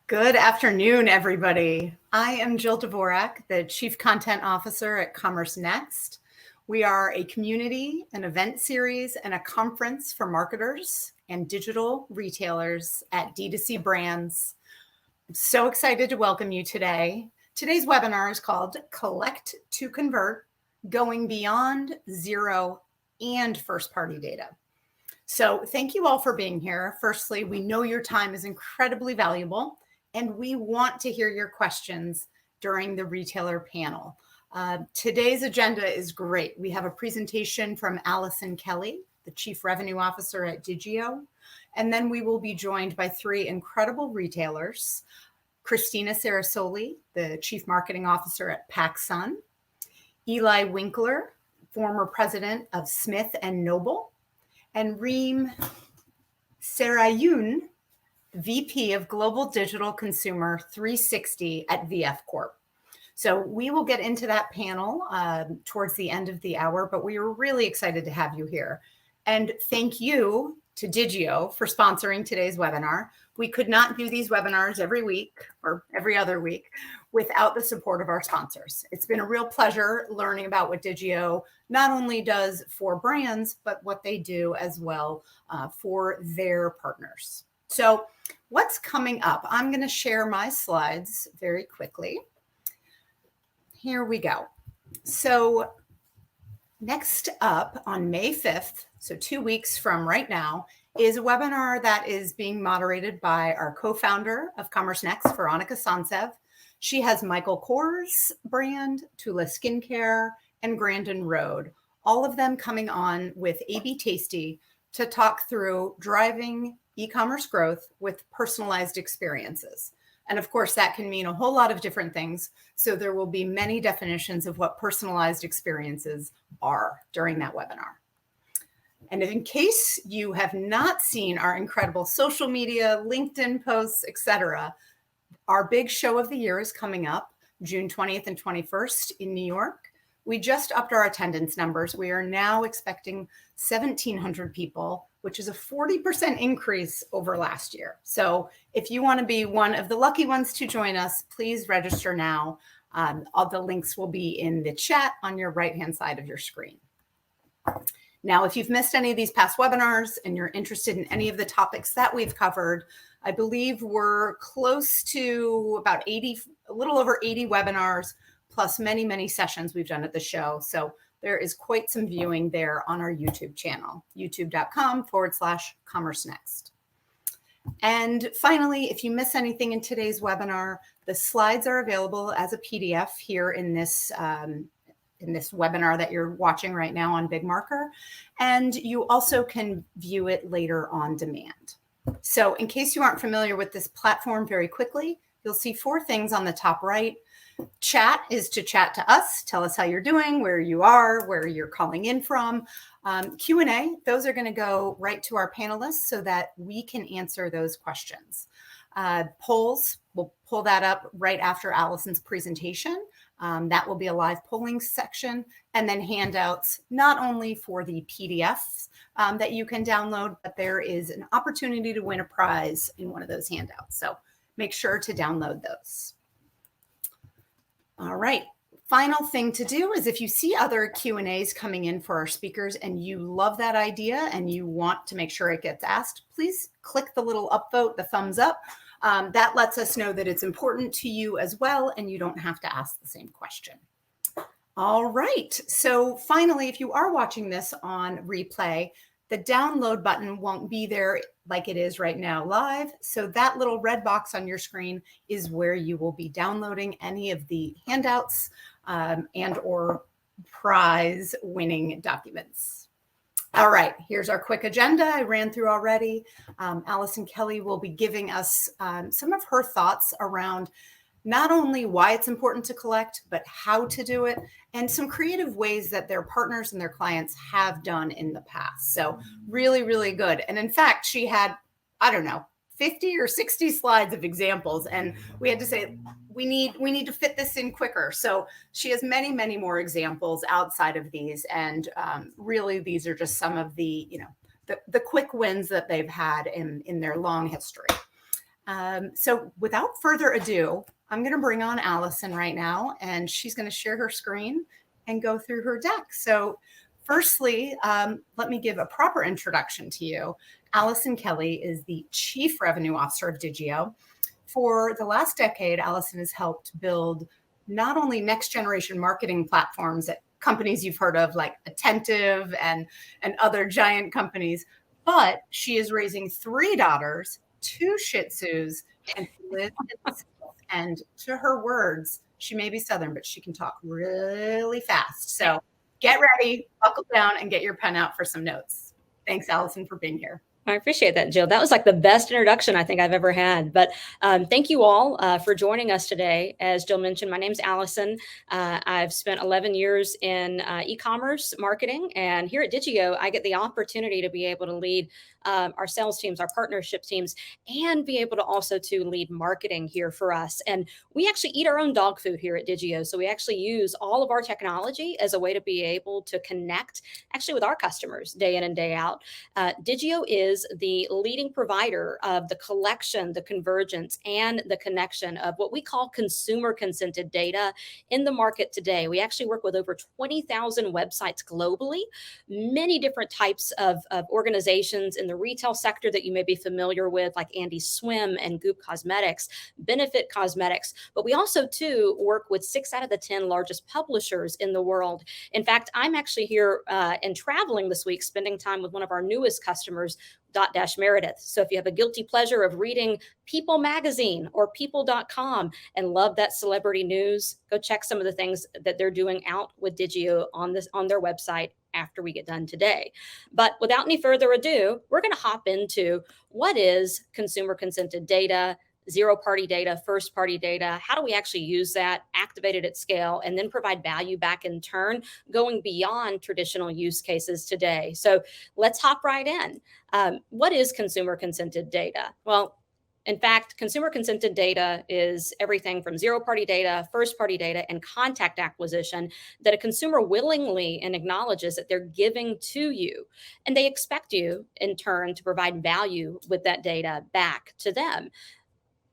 Good afternoon, everybody. I am Jill Dvorak, the Chief Content Officer at CommerceNext. We are a community, an event series, and a conference for marketers and digital retailers at D2C brands. I'm so excited to welcome you today. Today's webinar is called Collect to Convert, Going Beyond Zero and First-Party Data. So thank you all for being here. Firstly, we know your time is incredibly valuable, and we want to hear your questions during the retailer panel. Today's agenda is great. We have a presentation from Allison Kelly, the Chief Revenue Officer at Digioh, and then we will be joined by three incredible retailers: Cristina Ceresoli, the Chief Marketing Officer at PacSun; Eli Winkler, former president of Smith & Noble; and Reem Seghairoun, VP of Global Digital Consumer 360 at VF Corp. So we will get into that panel towards the end of the hour, but we are really excited to have you here. And thank you to Digioh for sponsoring today's webinar. We could not do these webinars every week or every other week without the support of our sponsors. It's been a real pleasure learning about what Digioh not only does for brands, but what they do as well for their partners. So what's coming up? I'm going to share my slides very quickly. Here we go. So next up on May 5th, so 2 weeks from right now, is a webinar that is being moderated by our co-founder of CommerceNext, Veronica Sansev. She has Michael Kors brand, Tula Skincare, and Grandin Road, all of them coming on with AB Tasty to talk through driving e-commerce growth with personalized experiences. And of course, that can mean a whole lot of different things. So there will be many definitions of what personalized experiences are during that webinar. And in case you have not seen our incredible social media, LinkedIn posts, etc., our big show of the year is coming up June 20th and 21st in New York. We just upped our attendance numbers. We are now expecting 1,700 people, which is a 40% increase over last year. So if you want to be one of the lucky ones to join us, please register now. All the links will be in the chat on your right-hand side of your screen. Now, if you've missed any of these past webinars and you're interested in any of the topics that we've covered, I believe we're close to about 80, a little over 80 webinars, plus many, many sessions we've done at the show. So there is quite some viewing there on our YouTube channel, youtube.com/CommerceNext. And finally, if you miss anything in today's webinar, the slides are available as a PDF here in this webinar that you're watching right now on Big Marker. And you also can view it later on demand. So in case you aren't familiar with this platform, very quickly, you'll see four things on the top right. Chat is to chat to us, tell us how you're doing, where you are, where you're calling in from. Q&A, those are going to go right to our panelists so that we can answer those questions. Polls, we'll pull that up right after Allison's presentation. That will be a live polling section, and then handouts, not only for the PDFs that you can download, but there is an opportunity to win a prize in one of those handouts. So make sure to download those. All right. Final thing to do is if you see other Q&As coming in for our speakers and you love that idea and you want to make sure it gets asked, please click the little upvote, the thumbs up. That lets us know that it's important to you as well, and you don't have to ask the same question. All right. So finally, if you are watching this on replay, the download button won't be there like it is right now live. So that little red box on your screen is where you will be downloading any of the handouts and or prize winning documents. All right, here's our quick agenda I ran through already. Allison Kelly will be giving us some of her thoughts around not only why it's important to collect, but how to do it, and some creative ways that their partners and their clients have done in the past. So really, really good. And in fact, she had, I don't know, 50 or 60 slides of examples. And we had to say, we need to fit this in quicker. So she has many, many more examples outside of these. And really, these are just some of the, the quick wins that they've had in their long history. So without further ado, I'm going to bring on Allison right now, and she's going to share her screen and go through her deck. So firstly, let me give a proper introduction to you. Allison Kelly is the Chief Revenue Officer of Digioh. For the last decade, Allison has helped build not only next generation marketing platforms at companies you've heard of like Attentive and other giant companies, but she is raising 3 daughters, 2 Shih Tzus, and she lives in the South. And to her words, she may be Southern, but she can talk really fast. So get ready, buckle down, and get your pen out for some notes. Thanks, Allison, for being here. I appreciate that, Jill. That was like the best introduction I think I've ever had. But thank you all for joining us today. As Jill mentioned, my name's Allison. I've spent 11 years in e-commerce marketing. And here at Digioh, I get the opportunity to be able to lead our sales teams, our partnership teams, and be able to also to lead marketing here for us. And we actually eat our own dog food here at Digioh. So we actually use all of our technology as a way to be able to connect actually with our customers day in and day out. Digioh is the leading provider of the collection, the convergence, and the connection of what we call consumer consented data in the market today. We actually work with over 20,000 websites globally, many different types of organizations in the retail sector that you may be familiar with, like Andy Swim and Goop Cosmetics, Benefit Cosmetics. But we also, too, work with 6 out of the 10 largest publishers in the world. In fact, I'm actually here and traveling this week, spending time with one of our newest customers, Dotdash Meredith. So if you have a guilty pleasure of reading People Magazine or People.com and love that celebrity news, go check some of the things that they're doing out with Digioh on their website after we get done today. But without any further ado, we're going to hop into what is consumer consented data, zero-party data, first-party data. How do we actually use that, activate it at scale, and then provide value back in turn, going beyond traditional use cases today? So let's hop right in. What is consumer consented data? Well, in fact, consumer consented data is everything from zero-party data, first-party data, and contact acquisition that a consumer willingly and acknowledges that they're giving to you. And they expect you, in turn, to provide value with that data back to them.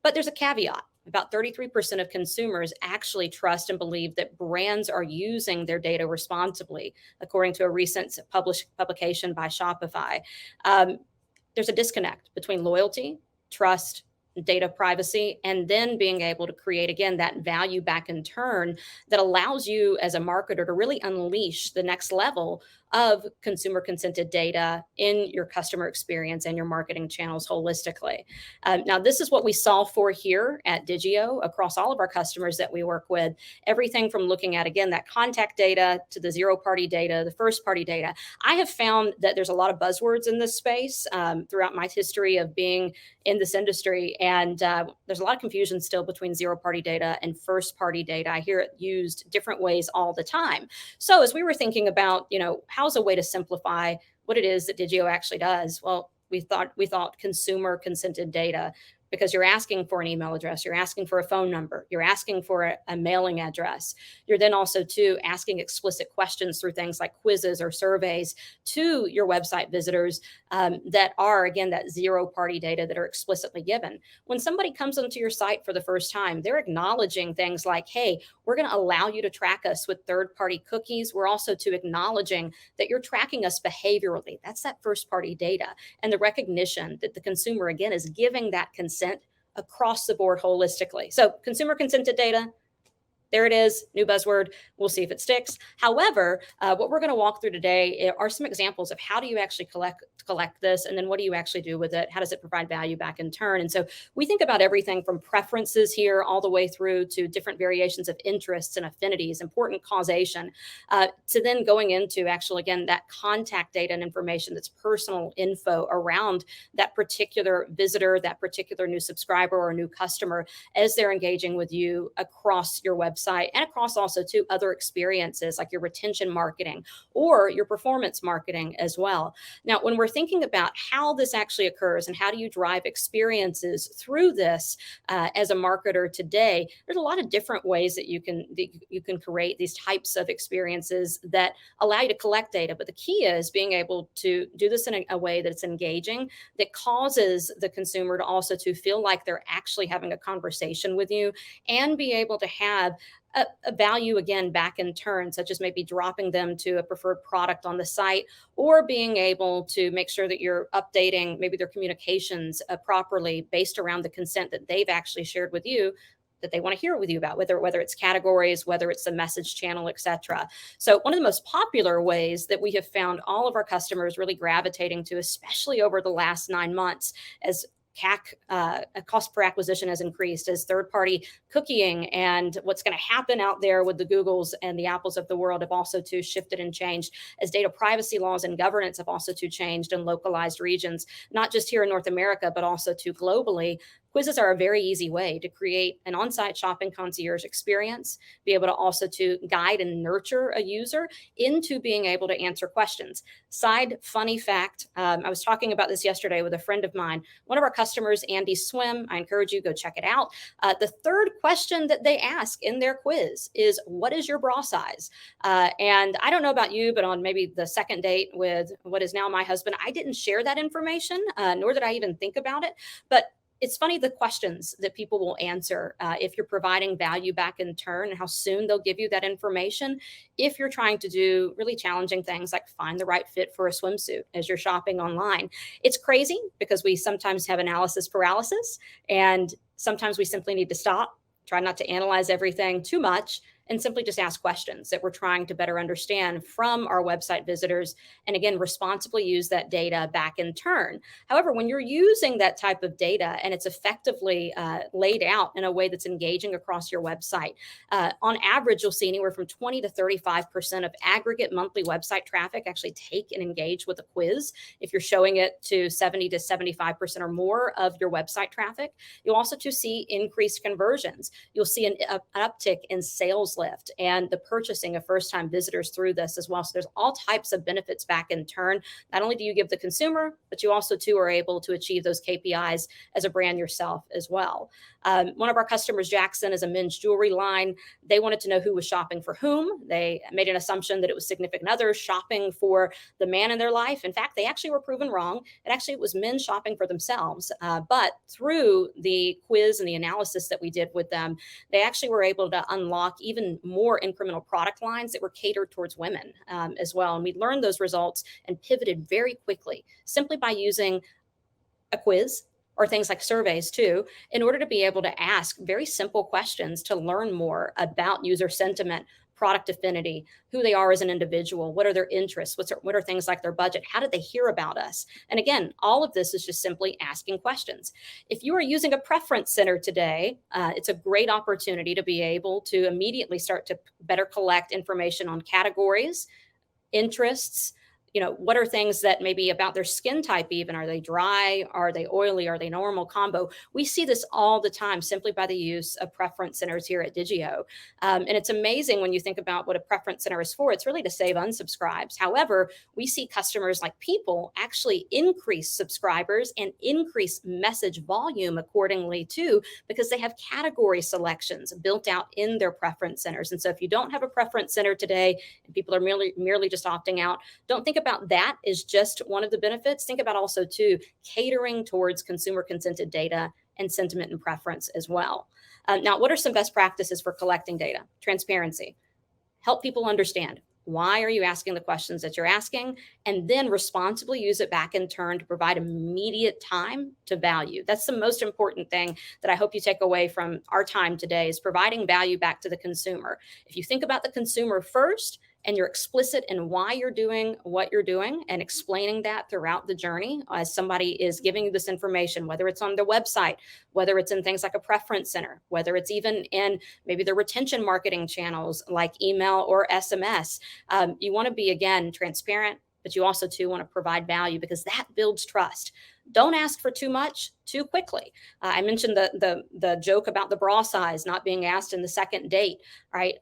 But there's a caveat. About 33% of consumers actually trust and believe that brands are using their data responsibly, according to a recent publication by Shopify. There's a disconnect between loyalty, trust, data privacy, and then being able to create, again, that value back in turn that allows you as a marketer to really unleash the next level of consumer consented data in your customer experience and your marketing channels holistically. Now, this is what we solve for here at Digioh across all of our customers that we work with. Everything from looking at, again, that contact data to the zero-party data, the first-party data. I have found that there's a lot of buzzwords in this space throughout my history of being in this industry, and there's a lot of confusion still between zero-party data and first-party data. I hear it used different ways all the time. So as we were thinking about, how's a way to simplify what it is that Digioh actually does? Well, we thought consumer consented data, because you're asking for an email address, you're asking for a phone number, you're asking for a mailing address. You're then also too asking explicit questions through things like quizzes or surveys to your website visitors that are, again, that zero-party data that are explicitly given. When somebody comes onto your site for the first time, they're acknowledging things like, hey, we're going to allow you to track us with third-party cookies. We're also too acknowledging that you're tracking us behaviorally. That's that first-party data. And the recognition that the consumer, again, is giving that consent across the board holistically. So consumer consented data, there it is, new buzzword. We'll see if it sticks. However, what we're going to walk through today are some examples of how do you actually collect this, and then what do you actually do with it? How does it provide value back in turn? And so we think about everything from preferences here all the way through to different variations of interests and affinities, important causation, to then going into actually, again, that contact data and information that's personal info around that particular visitor, that particular new subscriber or new customer as they're engaging with you across your website website and across also to other experiences like your retention marketing or your performance marketing as well. Now, when we're thinking about how this actually occurs and how do you drive experiences through this as a marketer today, there's a lot of different ways that you can create these types of experiences that allow you to collect data. But the key is being able to do this in a way that's engaging, that causes the consumer to also to feel like they're actually having a conversation with you, and be able to have a value again back in turn, such as maybe dropping them to a preferred product on the site, or being able to make sure that you're updating maybe their communications properly based around the consent that they've actually shared with you, that they want to hear with you about, whether it's categories, whether it's the message channel, etc. So one of the most popular ways that we have found all of our customers really gravitating to, especially over the last 9 months, as CAC, cost per acquisition, has increased, as third-party cooking and what's going to happen out there with the Googles and the Apples of the world have also too shifted and changed, as data privacy laws and governance have also too changed in localized regions, not just here in North America, but also too globally. Quizzes are a very easy way to create an on-site shopping concierge experience, be able to also to guide and nurture a user into being able to answer questions. Side funny fact, I was talking about this yesterday with a friend of mine. One of our customers, Andy Swim, I encourage you, go check it out. The third question that they ask in their quiz is, what is your bra size? And I don't know about you, but on maybe the second date with what is now my husband, I didn't share that information, nor did I even think about it. But it's funny the questions that people will answer if you're providing value back in turn, and how soon they'll give you that information if you're trying to do really challenging things like find the right fit for a swimsuit as you're shopping online. It's crazy because we sometimes have analysis paralysis, and sometimes we simply need to stop, try not to analyze everything too much, and simply just ask questions that we're trying to better understand from our website visitors, and again, responsibly use that data back in turn. However, when you're using that type of data and it's effectively laid out in a way that's engaging across your website, on average, you'll see anywhere from 20 to 35% of aggregate monthly website traffic actually take and engage with a quiz. If you're showing it to 70 to 75% or more of your website traffic, you'll also to see increased conversions. You'll see an uptick in sales lift and the purchasing of first-time visitors through this as well. So there's all types of benefits back in turn. Not only do you give the consumer, but you also too are able to achieve those KPIs as a brand yourself as well. One of our customers, Jackson, is a men's jewelry line. They wanted to know who was shopping for whom. They made an assumption that it was significant others shopping for the man in their life. In fact, they actually were proven wrong. It was men shopping for themselves. But through the quiz and the analysis that we did with them, they actually were able to unlock even more incremental product lines that were catered towards women as well. And we learned those results and pivoted very quickly simply by using a quiz or things like surveys too, in order to be able to ask very simple questions to learn more about user sentiment, product affinity, who they are as an individual, what are their interests, what are things like their budget, how did they hear about us? And again, all of this is just simply asking questions. If you are using a preference center today, it's a great opportunity to be able to immediately start to better collect information on categories, interests. What are things that maybe about their skin type even? Are they dry? Are they oily? Are they normal combo? We see this all the time simply by the use of preference centers here at Digioh. And it's amazing when you think about what a preference center is for. It's really to save unsubscribes. However, we see customers like people actually increase subscribers and increase message volume accordingly too, because they have category selections built out in their preference centers. And so if you don't have a preference center today and people are merely just opting out, don't think about that as just one of the benefits. Think about also too catering towards consumer consented data and sentiment and preference as well. Now, what are some best practices for collecting data? Transparency. Help people understand. Why are you asking the questions that you're asking? And then responsibly use it back in turn to provide immediate time to value. That's the most important thing that I hope you take away from our time today, is providing value back to the consumer. If you think about the consumer first, and you're explicit in why you're doing what you're doing and explaining that throughout the journey as somebody is giving you this information, whether it's on their website, whether it's in things like a preference center, whether it's even in maybe the retention marketing channels like email or SMS. You want to be, again, transparent, but you also too want to provide value, because that builds trust. Don't ask for too much too quickly. I mentioned the joke about the bra size not being asked in the second date, right?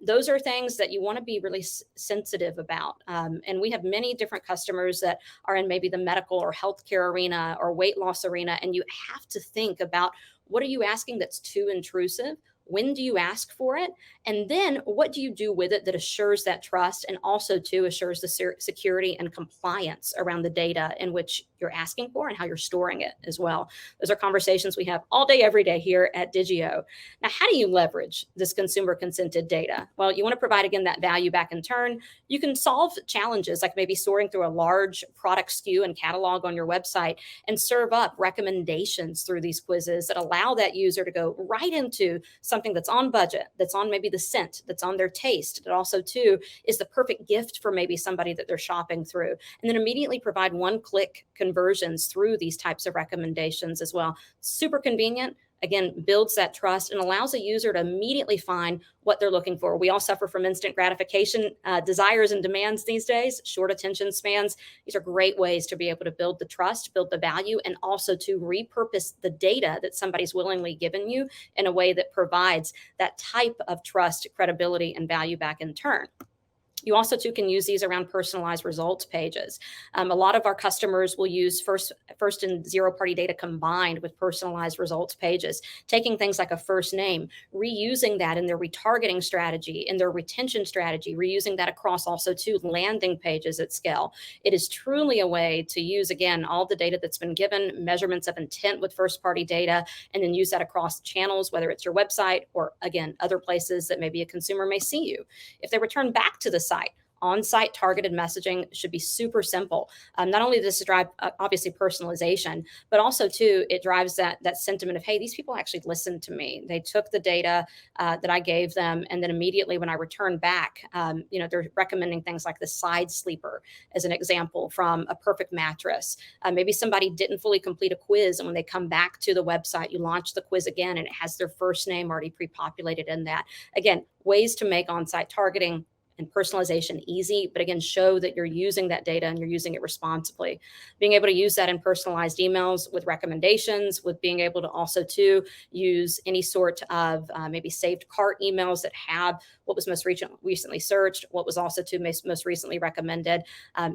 Those are things that you want to be really sensitive about. And we have many different customers that are in maybe the medical or healthcare arena or weight loss arena, and you have to think about, what are you asking that's too intrusive? When do you ask for it? And then what do you do with it that assures that trust, and also too assures the security and compliance around the data in which you're asking for and how you're storing it as well. Those are conversations we have all day, every day here at Digioh. Now, how do you leverage this consumer consented data? Well, you want to provide, again, that value back in turn. You can solve challenges like maybe sorting through a large product SKU and catalog on your website and serve up recommendations through these quizzes that allow that user to go right into something that's on budget, that's on maybe the scent, that's on their taste, that also too is the perfect gift for maybe somebody that they're shopping through, and then immediately provide one-click conversions through these types of recommendations as well. Super convenient. Again, builds that trust and allows a user to immediately find what they're looking for. We all suffer from instant gratification desires and demands these days, short attention spans. These are great ways to be able to build the trust, build the value, and also to repurpose the data that somebody's willingly given you in a way that provides that type of trust, credibility, and value back in turn. You also too can use these around personalized results pages. A lot of our customers will use first and zero-party data combined with personalized results pages, taking things like a first name, reusing that in their retargeting strategy, in their retention strategy, reusing that across also too landing pages at scale. It is truly a way to use, again, all the data that's been given, measurements of intent with first-party data, and then use that across channels, whether it's your website or, again, other places that maybe a consumer may see you. If they return back to the site, on-site targeted messaging should be super simple. Not only does it drive obviously personalization, but also too it drives that sentiment of, hey, these people actually listened to me. They took the data that I gave them, and then immediately when I return back, they're recommending things like the side sleeper as an example from a perfect mattress. Maybe somebody didn't fully complete a quiz, and when they come back to the website, you launch the quiz again, and it has their first name already pre-populated in that. Again, ways to make on-site targeting and personalization easy, but again, show that you're using that data and you're using it responsibly. Being able to use that in personalized emails with recommendations, with being able to also to use any sort of maybe saved cart emails that have what was most recently searched, what was also to most recently recommended.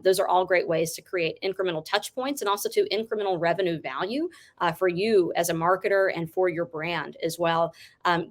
Those are all great ways to create incremental touch points and also to incremental revenue value for you as a marketer and for your brand as well.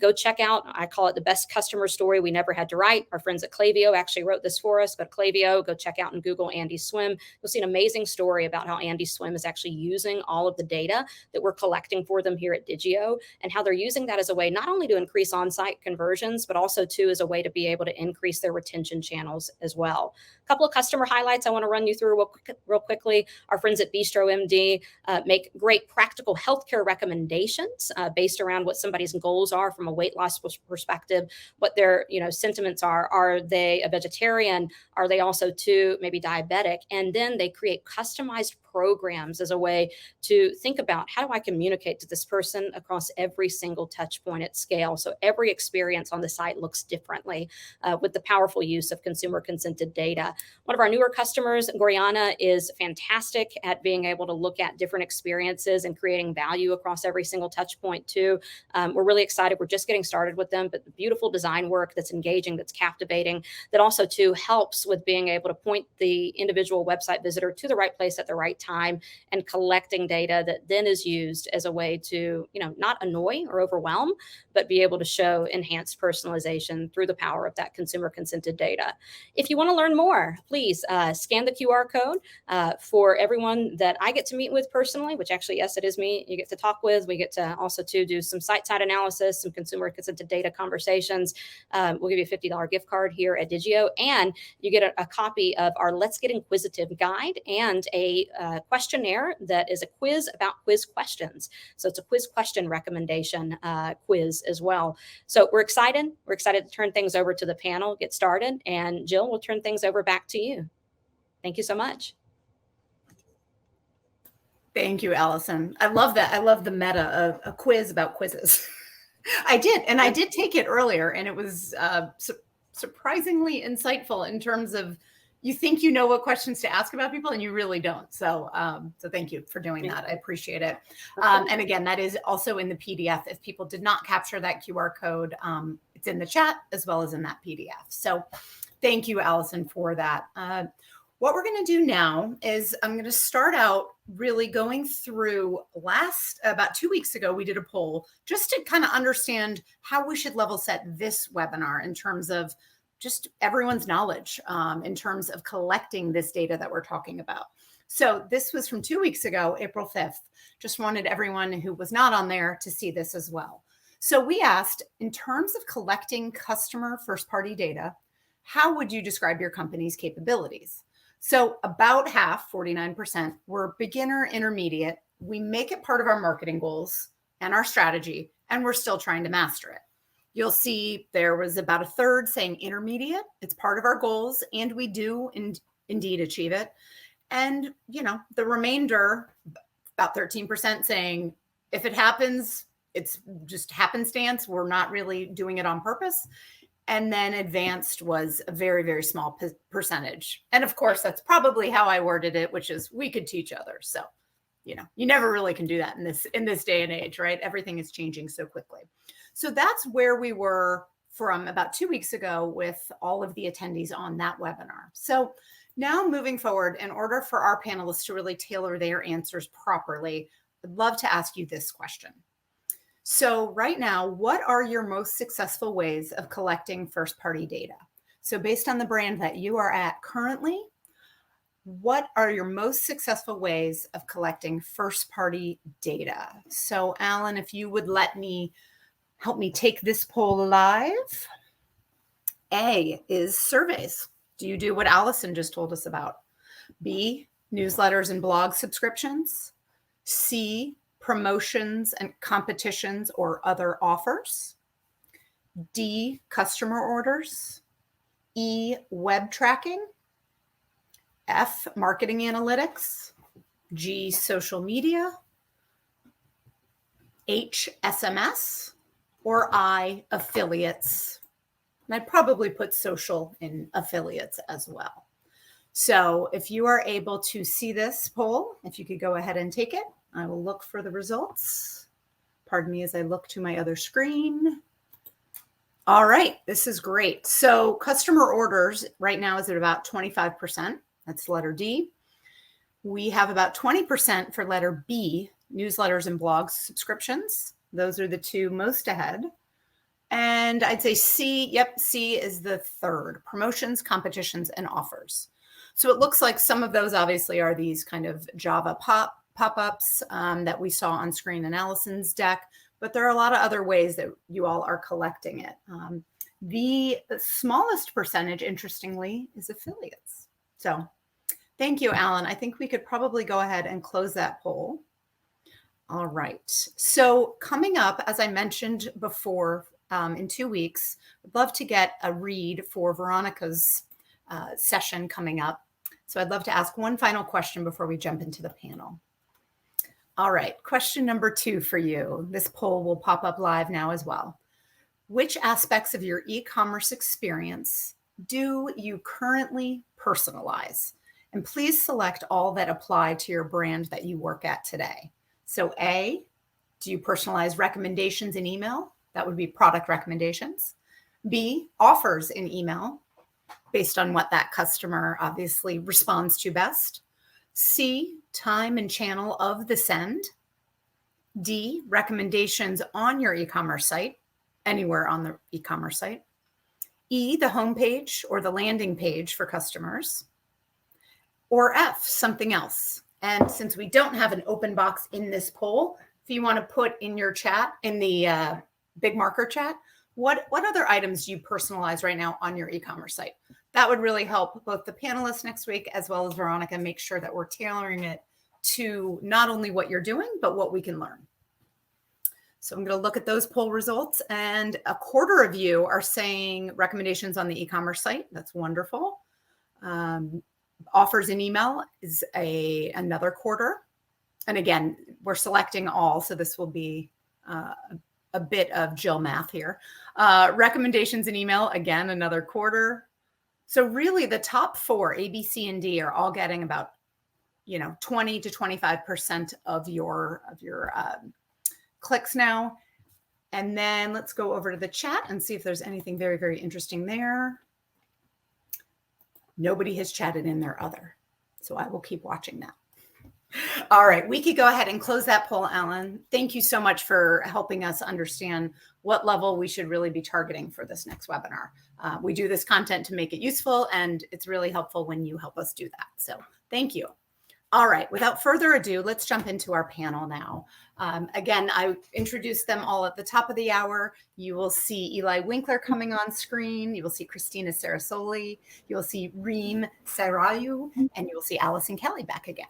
Go check out, I call it the best customer story we never had to write. Our friends at Klaviyo actually wrote this for us. Go to Klaviyo, go check out and Google Andy Swim. You'll see an amazing story about how Andy Swim is actually using all of the data that we're collecting for them here at Digioh, and how they're using that as a way not only to increase on-site conversions, but also too as a way to be able to increase their retention channels as well. A couple of customer highlights I want to run you through real quickly. Our friends at Bistro MD make great practical healthcare recommendations based around what somebody's goals are from a weight loss perspective, what their sentiments are. Are they a vegetarian? Are they also too maybe diabetic? And then they create customized programs as a way to think about, how do I communicate to this person across every single touch point at scale? So every experience on the site looks differently with the powerful use of consumer consented data. One of our newer customers, Goriana, is fantastic at being able to look at different experiences and creating value across every single touch point too. We're really excited. We're just getting started with them, but the beautiful design work that's engaging, that's captivating, that also too helps with being able to point the individual website visitor to the right place at the right time and collecting data that then is used as a way to, not annoy or overwhelm, but be able to show enhanced personalization through the power of that consumer consented data. If you want to learn more, please scan the QR code for everyone that I get to meet with personally, which actually, yes, it is me you get to talk with. We get to also to do some site analysis, some consumer consented data conversations. We'll give you a $50 gift card here at Digioh, and you get a copy of our Let's Get Inquisitive guide and a questionnaire that is a quiz about quiz questions. So it's a quiz question recommendation quiz as well. So we're excited. We're excited to turn things over to the panel, get started, and Jill, we'll turn things over back to you. Thank you so much. Thank you, Allison. I love that. I love the meta of a quiz about quizzes. I did take it earlier, and it was surprisingly insightful in terms of, you think you know what questions to ask about people and you really don't. So, so thank you for doing that. I appreciate it. And again, that is also in the PDF. If people did not capture that QR code, it's in the chat as well as in that PDF. So thank you, Allison, for that. What we're going to do now is I'm going to start out really going through about 2 weeks ago, we did a poll just to kind of understand how we should level set this webinar in terms of just everyone's knowledge in terms of collecting this data that we're talking about. So this was from 2 weeks ago, April 5th. Just wanted everyone who was not on there to see this as well. So we asked, in terms of collecting customer first-party data, how would you describe your company's capabilities? So about half, 49%, were beginner, intermediate. We make it part of our marketing goals and our strategy, and we're still trying to master it. You'll see there was about a third saying intermediate. It's part of our goals, and we do indeed achieve it. And, you know, the remainder, about 13%, saying if it happens, it's just happenstance. We're not really doing it on purpose. And then advanced was a very, very small percentage. And of course, that's probably how I worded it, which is we could teach others. So, you know, you never really can do that in this day and age, right? Everything is changing so quickly. So that's where we were from about 2 weeks ago with all of the attendees on that webinar. So now moving forward, in order for our panelists to really tailor their answers properly, I'd love to ask you this question. So right now, what are your most successful ways of collecting first-party data? So based on the brand that you are at currently, what are your most successful ways of collecting first-party data? So Alan, if you would help me take this poll live. A is surveys. Do you do what Allison just told us about? B, newsletters and blog subscriptions. C, promotions and competitions or other offers. D, customer orders. E, web tracking. F, marketing analytics. G, social media. H, SMS. Or I, affiliates. And I'd probably put social in affiliates as well. So if you are able to see this poll, if you could go ahead and take it, I will look for the results. Pardon me as I look to my other screen. All right, this is great. So customer orders right now is at about 25%. That's letter D. We have about 20% for letter B, newsletters and blogs subscriptions. Those are the two most ahead. And I'd say C, C is the third, promotions, competitions, and offers. So it looks like some of those obviously are these kind of Java pop-ups that we saw on screen in Allison's deck, but there are a lot of other ways that you all are collecting it. The smallest percentage, interestingly, is affiliates. So thank you, Alan. I think we could probably go ahead and close that poll. All right. So coming up, as I mentioned before, in 2 weeks, I'd love to get a read for Veronica's session coming up. So I'd love to ask one final question before we jump into the panel. All right, question number 2 for you. This poll will pop up live now as well. Which aspects of your e-commerce experience do you currently personalize? And please select all that apply to your brand that you work at today. So A, do you personalize recommendations in email? That would be product recommendations. B, offers in email based on what that customer obviously responds to best. C, time and channel of the send. D, recommendations on your e-commerce site, anywhere on the e-commerce site. E, the homepage or the landing page for customers. Or F, something else. And since we don't have an open box in this poll, if you want to put in your chat, in the big marker chat, what other items do you personalize right now on your e-commerce site? That would really help both the panelists next week as well as Veronica make sure that we're tailoring it to not only what you're doing, but what we can learn. So I'm going to look at those poll results, and a quarter of you are saying recommendations on the e-commerce site. That's wonderful. Offers in email is another quarter. And again, we're selecting all, so this will be a bit of Jill math here. Recommendations in email, again, another quarter. So really the top four, A, B, C, and D, are all getting about, 20 to 25% of your clicks now. And then let's go over to the chat and see if there's anything very, very interesting there. Nobody has chatted in their other, so I will keep watching that. All right, we could go ahead and close that poll, Alan. Thank you so much for helping us understand what level we should really be targeting for this next webinar. We do this content to make it useful, and it's really helpful when you help us do that. So thank you. All right, without further ado, let's jump into our panel now. Again, I introduced them all at the top of the hour. You will see Eli Winkler coming on screen. You will see Cristina Ceresoli. You will see Reem Seghairoun, and you will see Allison Kelly back again.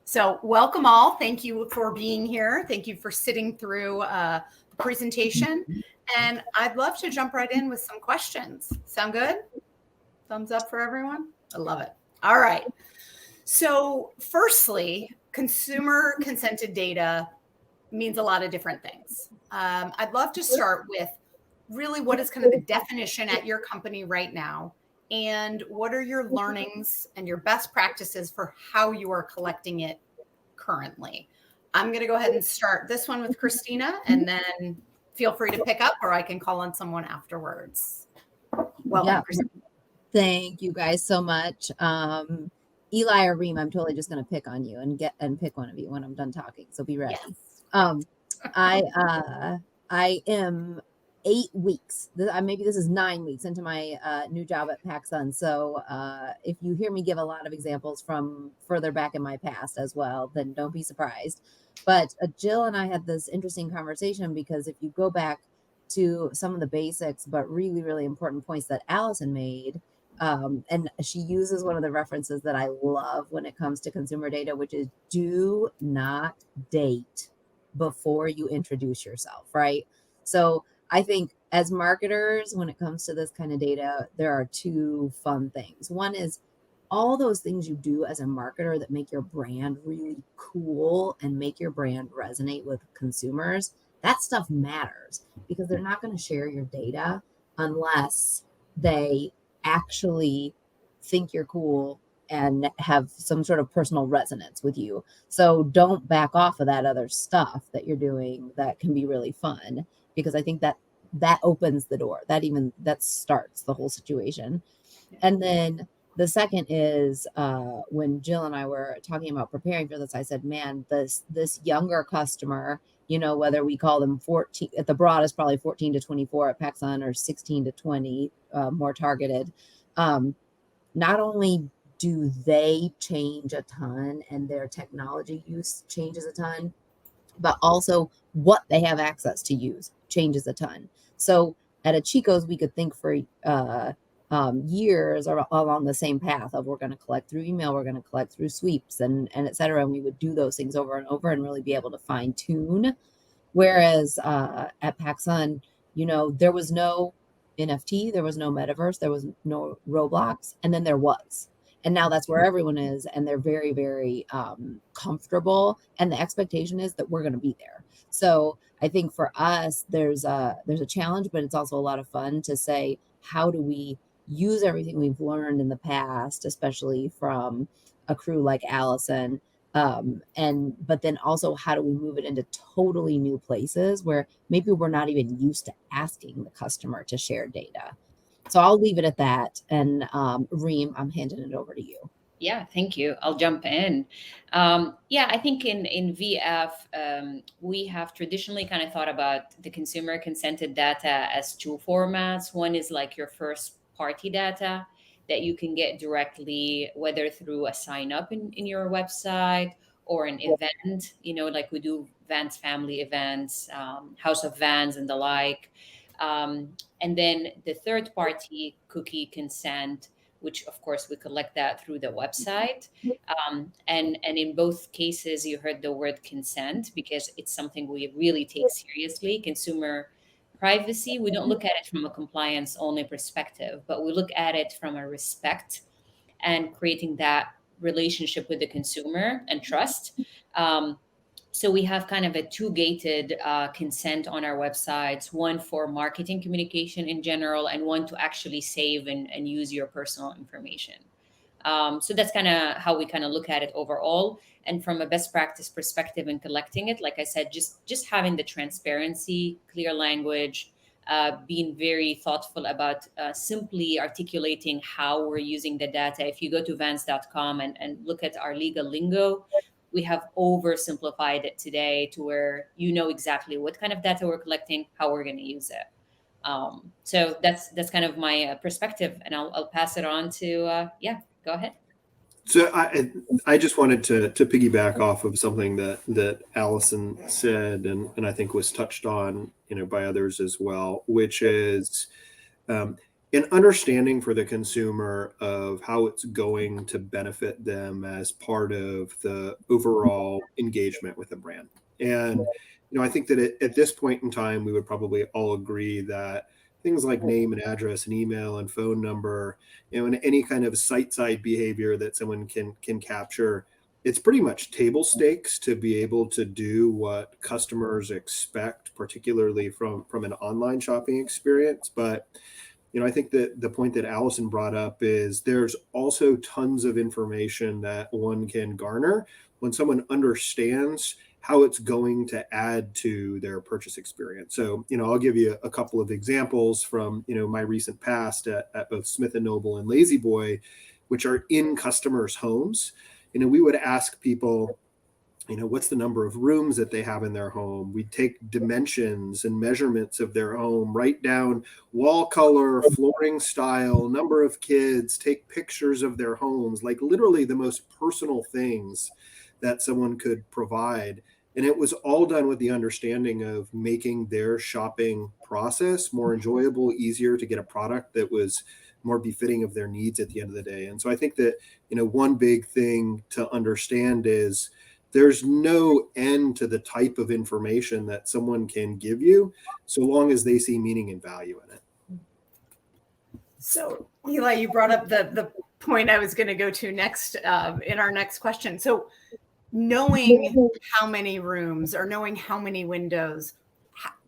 So welcome all. Thank you for being here. Thank you for sitting through the presentation. And I'd love to jump right in with some questions. Sound good? Thumbs up for everyone? I love it. All right. So firstly, consumer consented data means a lot of different things. I'd love to start with really what is kind of the definition at your company right now, and what are your learnings and your best practices for how you are collecting it currently. I'm going to go ahead and start this one with Cristina, and then feel free to pick up, or I can call on someone afterwards. Welcome, Cristina. Thank you guys so much. Eli or Reem, I'm totally just going to pick on you and pick one of you when I'm done talking. So be ready. Yes. I am 8 weeks. Maybe this is 9 weeks into my new job at PacSun. So if you hear me give a lot of examples from further back in my past as well, then don't be surprised. But Jill and I had this interesting conversation, because if you go back to some of the basics, but really, really important points that Allison made, and she uses one of the references that I love when it comes to consumer data, which is do not date before you introduce yourself, right? So I think as marketers, when it comes to this kind of data, there are two fun things. One is all those things you do as a marketer that make your brand really cool and make your brand resonate with consumers. That stuff matters, because they're not going to share your data unless they actually think you're cool and have some sort of personal resonance with you. So don't back off of that other stuff that you're doing that can be really fun, because I think that opens the door. That starts the whole situation. And then the second is when Jill and I were talking about preparing for this, I said, man, this younger customer, whether we call them 14 at the broadest, probably 14 to 24 at PacSun, or 16 to 20, more targeted. Not only do they change a ton and their technology use changes a ton, but also what they have access to use changes a ton. So at a Chico's, we could think for years along the same path of, we're going to collect through email, we're going to collect through sweeps and et cetera. And we would do those things over and over and really be able to fine tune. Whereas at PacSun, there was no NFT, there was no metaverse, there was no Roblox, and then there was. And now that's where everyone is, and they're very, very comfortable. And the expectation is that we're going to be there. So I think for us, there's a challenge, but it's also a lot of fun to say, how do we use everything we've learned in the past, especially from a crew like Allison, but then also, how do we move it into totally new places where maybe we're not even used to asking the customer to share data. So I'll leave it at that. And Reem, I'm handing it over to you. Yeah, thank you. I'll jump in. I think in VF, we have traditionally kind of thought about the consumer consented data as two formats. One is like your first party data that you can get directly, whether through a sign up in your website or an event, like we do Vans family events, House of Vans and the like. And then the third party cookie consent, which of course we collect that through the website. And in both cases, you heard the word consent, because it's something we really take seriously. Consumer privacy, we don't look at it from a compliance only perspective, but we look at it from a respect and creating that relationship with the consumer and trust. So we have kind of a two-gated consent on our websites, one for marketing communication in general, and one to actually save and use your personal information. So that's kind of how we kind of look at it overall. And from a best practice perspective in collecting it, like I said, just having the transparency, clear language, being very thoughtful about simply articulating how we're using the data. If you go to vans.com and look at our legal lingo, we have oversimplified it today to where you know exactly what kind of data we're collecting, how we're going to use it. So that's kind of my perspective, and I'll pass it on to go ahead. So I just wanted to piggyback off of something that Allison said, and I think was touched on, by others as well, which is an understanding for the consumer of how it's going to benefit them as part of the overall engagement with the brand. And I think that at this point in time, we would probably all agree that things like name and address and email and phone number, and any kind of site-side behavior that someone can capture, it's pretty much table stakes to be able to do what customers expect, particularly from an online shopping experience. But I think that the point that Allison brought up is there's also tons of information that one can garner when someone understands how it's going to add to their purchase experience. So, I'll give you a couple of examples from, my recent past at both Smith & Noble and Lazy Boy, which are in customers' homes. We would ask people, what's the number of rooms that they have in their home? We take dimensions and measurements of their home, write down wall color, flooring style, number of kids, take pictures of their homes, like literally the most personal things that someone could provide. And it was all done with the understanding of making their shopping process more enjoyable, easier to get a product that was more befitting of their needs at the end of the day. And so I think that, one big thing to understand is there's no end to the type of information that someone can give you, so long as they see meaning and value in it. So, Eli, you brought up the point I was going to go to next in our next question. So, knowing how many rooms or knowing how many windows,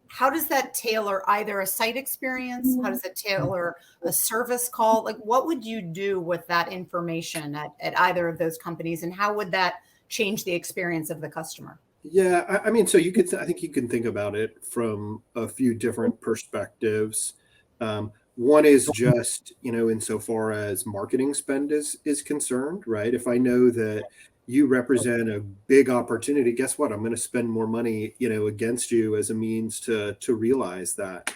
how does that tailor either a site experience? How does it tailor a service call? Like, what would you do with that information at either of those companies, and how would that change the experience of the customer? Yeah, I mean, so I think you can think about it from a few different perspectives. One is just, insofar as marketing spend is concerned, right? If I know that you represent a big opportunity, guess what? I'm going to spend more money, against you as a means to realize that,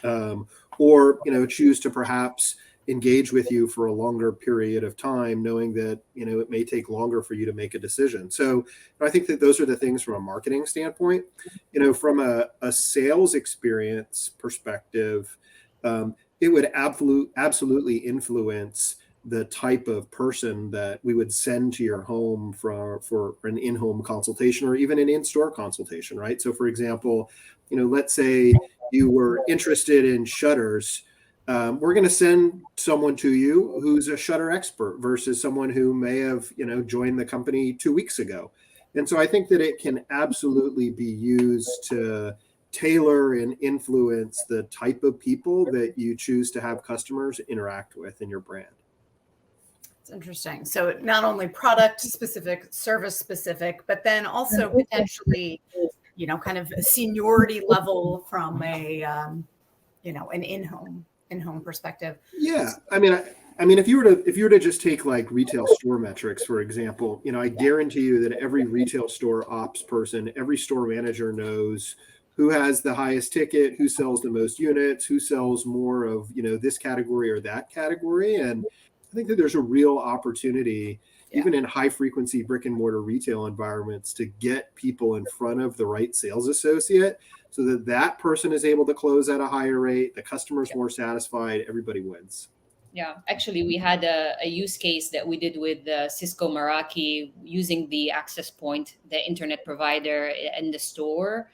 or, choose to perhaps engage with you for a longer period of time, knowing that, it may take longer for you to make a decision. So I think that those are the things from a marketing standpoint. From a sales experience perspective, it would absolutely influence the type of person that we would send to your home for an in-home consultation or even an in-store consultation, right? So for example, let's say you were interested in shutters. We're going to send someone to you who's a shutter expert versus someone who may have, joined the company 2 weeks ago. And so I think that it can absolutely be used to tailor and influence the type of people that you choose to have customers interact with in your brand. It's interesting. So not only product specific, service specific, but then also potentially, kind of a seniority level from a, an in-home perspective. Yeah. I mean, if you were to just take like retail store metrics, for example, I guarantee you that every retail store ops person, every store manager knows who has the highest ticket, who sells the most units, who sells more of, this category or that category. And I think that there's a real opportunity, even in high frequency brick and mortar retail environments, to get people in front of the right sales associate so that that person is able to close at a higher rate, the customer's more satisfied, everybody wins. Yeah, actually, we had a use case that we did with Cisco Meraki using the access point, the internet provider in the store.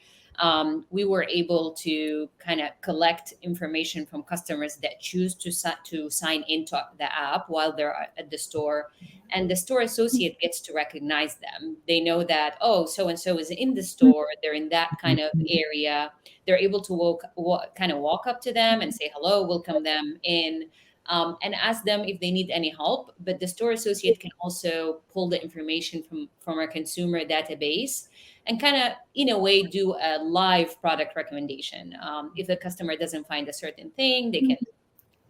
we were able to kind of collect information from customers that choose to sign into the app while they're at the store. And the store associate gets to recognize them. They know that, oh, so-and-so is in the store. They're in that kind of area. They're able to walk up to them and say hello, welcome them in, and ask them if they need any help. But the store associate can also pull the information from our consumer database and kind of, in a way, do a live product recommendation. If the customer doesn't find a certain thing, they can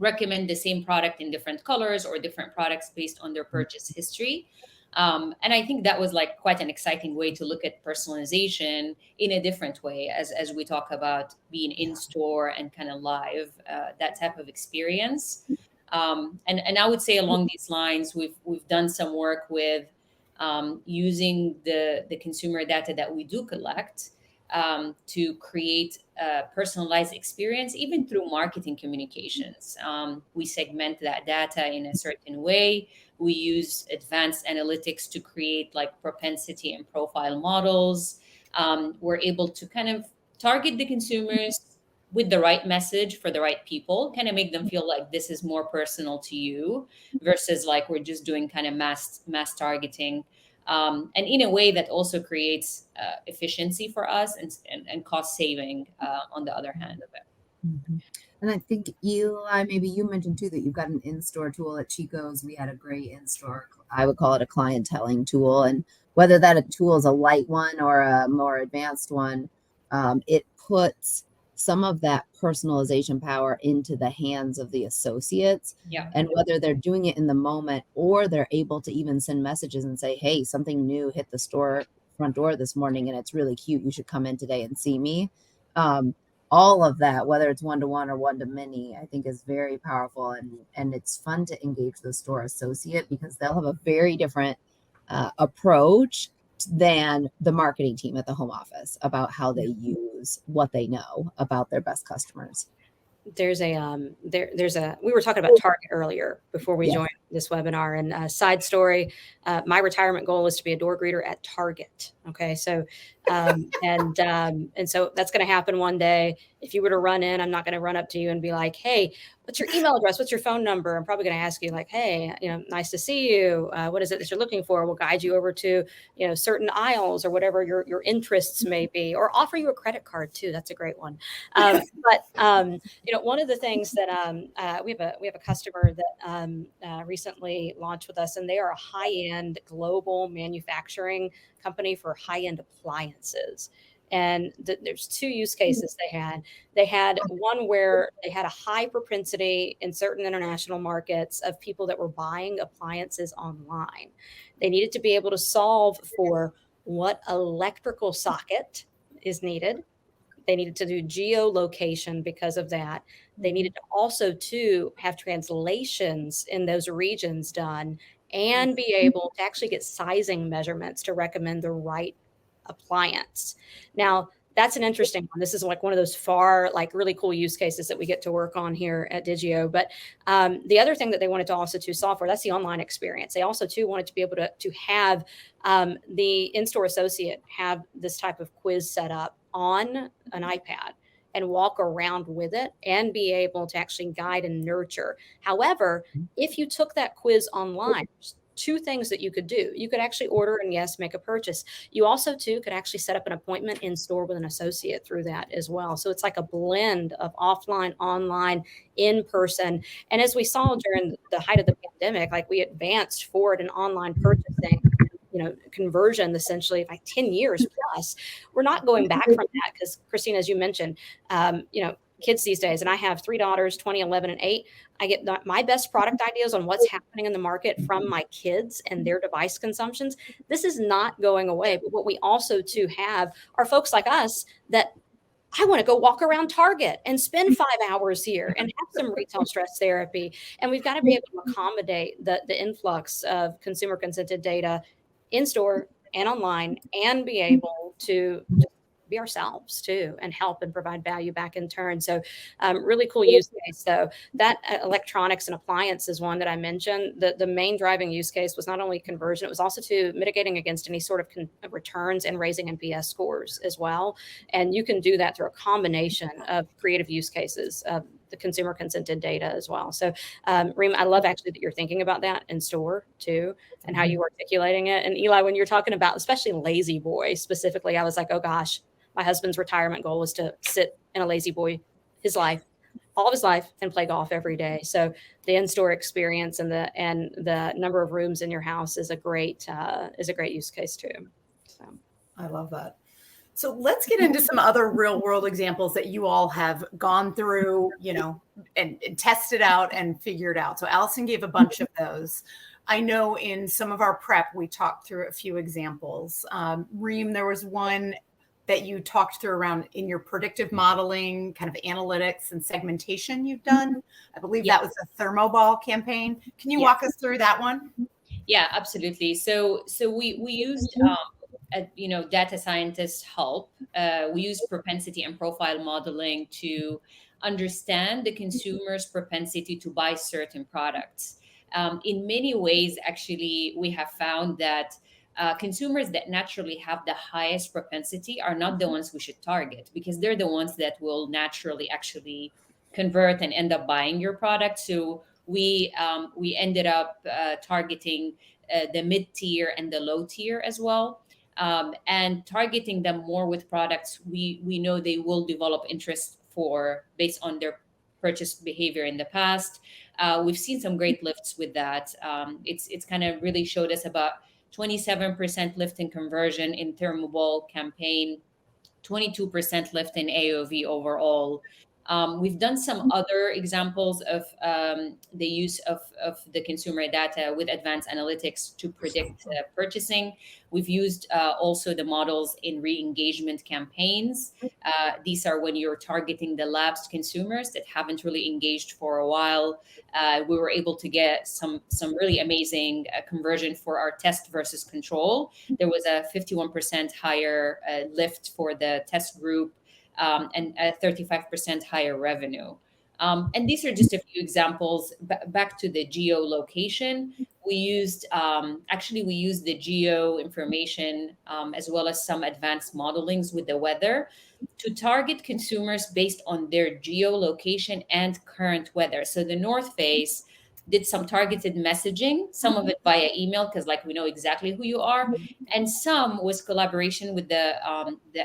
recommend the same product in different colors or different products based on their purchase history. And I think that was like quite an exciting way to look at personalization in a different way as we talk about being in store and kind of live, that type of experience. And I would say along these lines, we've done some work with using the consumer data that we do collect to create a personalized experience, even through marketing communications. We segment that data in a certain way. We use advanced analytics to create like propensity and profile models. We're able to kind of target the consumers with the right message for the right people, kind of make them feel like this is more personal to you versus like we're just doing kind of mass targeting. And in a way that also creates efficiency for us and cost saving on the other hand of it. Mm-hmm. And I think maybe you mentioned too that you've got an in-store tool at Chico's. We had a great in-store, I would call it a clienteling tool. And whether that tool is a light one or a more advanced one, it puts some of that personalization power into the hands of the associates. Yeah. And whether they're doing it in the moment or they're able to even send messages and say, hey, something new hit the store front door this morning and it's really cute. You should come in today and see me. All of that, whether it's one-to-one or one-to-many, I think is very powerful. And it's fun to engage the store associate because they'll have a very different approach than the marketing team at the home office about how they use what they know about their best customers. There's a we were talking about Target earlier before we joined this webinar, and side story, my retirement goal is to be a door greeter at Target. Okay. So, and so that's going to happen one day. If you were to run in, I'm not going to run up to you and be like, hey, what's your email address? What's your phone number? I'm probably going to ask you like, hey, nice to see you. What is it that you're looking for? We'll guide you over to, certain aisles or whatever your interests may be, or offer you a credit card too. That's a great one. But one of the things that we have a customer that recently launched with us, and they are a high-end global manufacturing company for high-end appliances. And there's two use cases they had. They had one where they had a high propensity in certain international markets of people that were buying appliances online. They needed to be able to solve for what electrical socket is needed. They needed to do geolocation because of that. They needed to also to have translations in those regions done and be able to actually get sizing measurements to recommend the right appliance. Now, that's an interesting one. This is like one of those really cool use cases that we get to work on here at Digioh. But the other thing that they wanted to also to solve for, that's the online experience. They also too wanted to be able to have the in-store associate have this type of quiz set up on an iPad and walk around with it and be able to actually guide and nurture. However, if you took that quiz online, two things that you could do. You could actually order and yes, make a purchase. You also too could actually set up an appointment in store with an associate through that as well. So it's like a blend of offline, online, in person. And as we saw during the height of the pandemic, like we advanced forward in online purchasing, conversion essentially like 10 years plus. We're not going back from that because Cristina, as you mentioned, kids these days, and I have 3 daughters, 20, 11, and 8. I get my best product ideas on what's happening in the market from my kids and their device consumptions. This is not going away. But what we also too have are folks like us that I want to go walk around Target and spend 5 hours here and have some retail stress therapy. And we've got to be able to accommodate the influx of consumer consented data in store and online and be able to be ourselves too and help and provide value back in turn. So really cool use case. So that electronics and appliance is one that I mentioned. The main driving use case was not only conversion, it was also to mitigating against any sort of returns and raising NPS scores as well. And you can do that through a combination of creative use cases of the consumer consented data as well. So Reem, I love actually that you're thinking about that in store too, and how you were articulating it. And Eli, when you're talking about especially lazy boy specifically, I was like, oh gosh, my husband's retirement goal is to sit in a lazy boy all of his life and play golf every day. So the in-store experience and the number of rooms in your house is a great use case too. So I love that. So let's get into some other real world examples that you all have gone through, and tested out and figured out. So Allison gave a bunch of those. I know in some of our prep, we talked through a few examples. Reem, there was one that you talked through around in your predictive modeling, kind of analytics and segmentation you've done. I believe that was a thermoball campaign. Can you walk us through that one? Yeah, absolutely. So we used data scientists help. We used propensity and profile modeling to understand the consumer's propensity to buy certain products. In many ways, actually, we have found that consumers that naturally have the highest propensity are not the ones we should target, because they're the ones that will naturally actually convert and end up buying your product. So we ended up targeting the mid-tier and the low tier as well, and targeting them more with products we know they will develop interest for based on their purchase behavior in the past. We've seen some great lifts with that. It's kind of really showed us about 27% lift in conversion in thermoball campaign, 22% lift in AOV overall. We've done some other examples of the use of the consumer data with advanced analytics to predict purchasing. We've used also the models in re-engagement campaigns. These are when you're targeting the lapsed consumers that haven't really engaged for a while. We were able to get some really amazing conversion for our test versus control. There was a 51% higher lift for the test group, and a 35% higher revenue. And these are just a few examples. Back to the geolocation, we used the geo information as well as some advanced modelings with the weather to target consumers based on their geolocation and current weather. So the North Face did some targeted messaging, some of it via email, because we know exactly who you are, and some was collaboration with the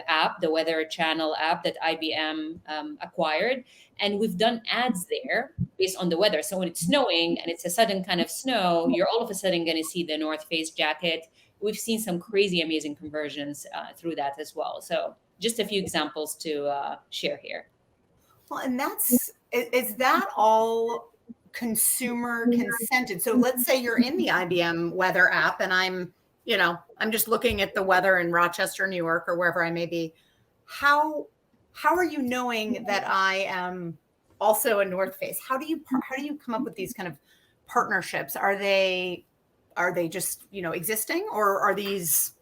app, the Weather Channel app that IBM acquired, and we've done ads there based on the weather. So when it's snowing and it's a sudden kind of snow, you're all of a sudden going to see the North Face jacket. We've seen some crazy, amazing conversions through that as well. So just a few examples to share here. Well, and is that all consumer consented? So let's say you're in the IBM weather app and I'm just looking at the weather in Rochester, New York, or wherever I may be. How are you knowing that I am also a North Face? How do you come up with these kind of partnerships? Are they just, existing, or are these,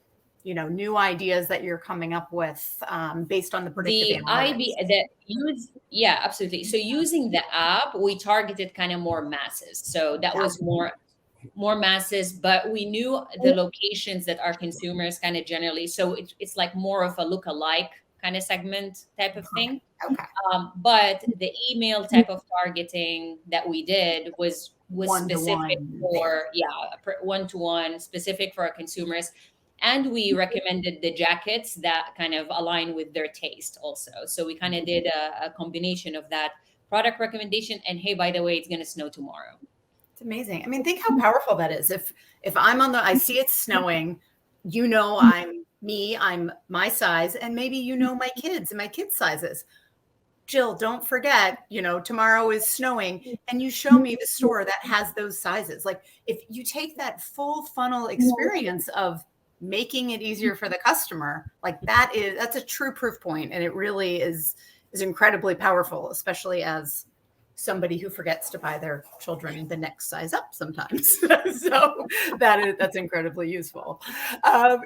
new ideas that you're coming up with based on the predictive analytics? Yeah, absolutely. So using the app, we targeted kind of more masses. So that was more masses, but we knew the locations that our consumers kind of generally, so it's like more of a look-alike kind of segment type of thing. Okay. But the email type of targeting that we did was specific for one-to-one, specific for our consumers. And we recommended the jackets that kind of align with their taste also. So we kind of did a combination of that product recommendation. And hey, by the way, it's going to snow tomorrow. It's amazing. I mean, think how powerful that is. If I'm I see it's snowing, I'm my size, and maybe my kids and my kids' sizes. Jill, don't forget, tomorrow is snowing, and you show me the store that has those sizes. Like, if you take that full funnel experience of making it easier for the customer, that's a true proof point, and it really is incredibly powerful, especially as somebody who forgets to buy their children the next size up sometimes. So that's incredibly useful.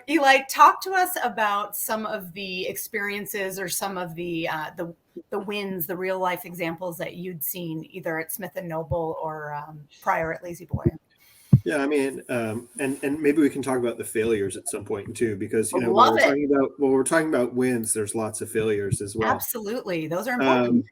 Eli, talk to us about some of the experiences or some of the wins, the real life examples that you'd seen either at Smith & Noble or prior at Lazy Boy. Yeah, I mean, and maybe we can talk about the failures at some point too, because when we're talking about wins, there's lots of failures as well. Absolutely, those are important.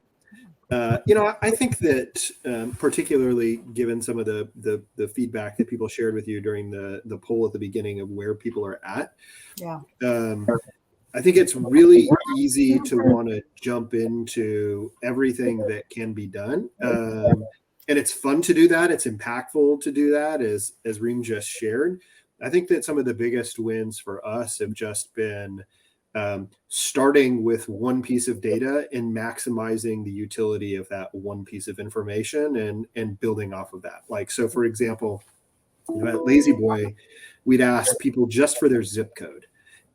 I think that particularly given some of the feedback that people shared with you during the poll at the beginning of where people are at, I think it's really easy to want to jump into everything that can be done. And it's fun to do that. It's impactful to do that, as Reem just shared. I think that some of the biggest wins for us have just been starting with one piece of data and maximizing the utility of that one piece of information and building off of that. Like, so for example, at Lazy Boy, we'd ask people just for their zip code.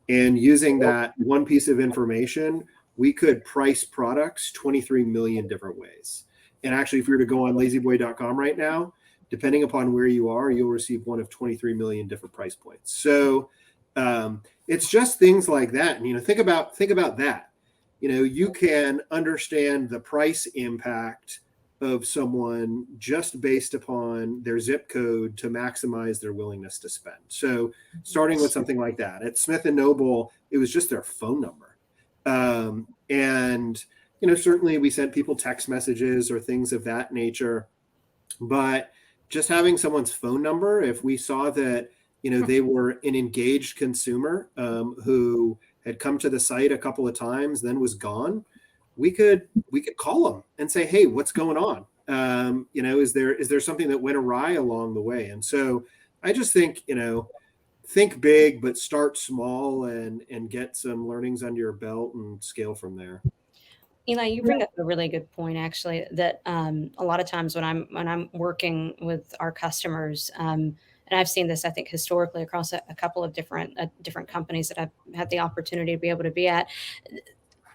And using that one piece of information, we could price products 23 million different ways. And actually, if you were to go on lazyboy.com right now, depending upon where you are, you'll receive one of 23 million different price points. So it's just things like that. And, think about that. You can understand the price impact of someone just based upon their zip code to maximize their willingness to spend. So starting with something like that. At Smith & Noble, it was just their phone number. And certainly we sent people text messages or things of that nature, but just having someone's phone number, if we saw that, they were an engaged consumer who had come to the site a couple of times, then was gone, we could call them and say, hey, what's going on? Is there something that went awry along the way? And so I just think, think big, but start small and get some learnings under your belt and scale from there. Eli, you bring up a really good point, actually, that a lot of times when I'm working with our customers, and I've seen this, I think, historically across a couple of different companies that I've had the opportunity to be able to be at,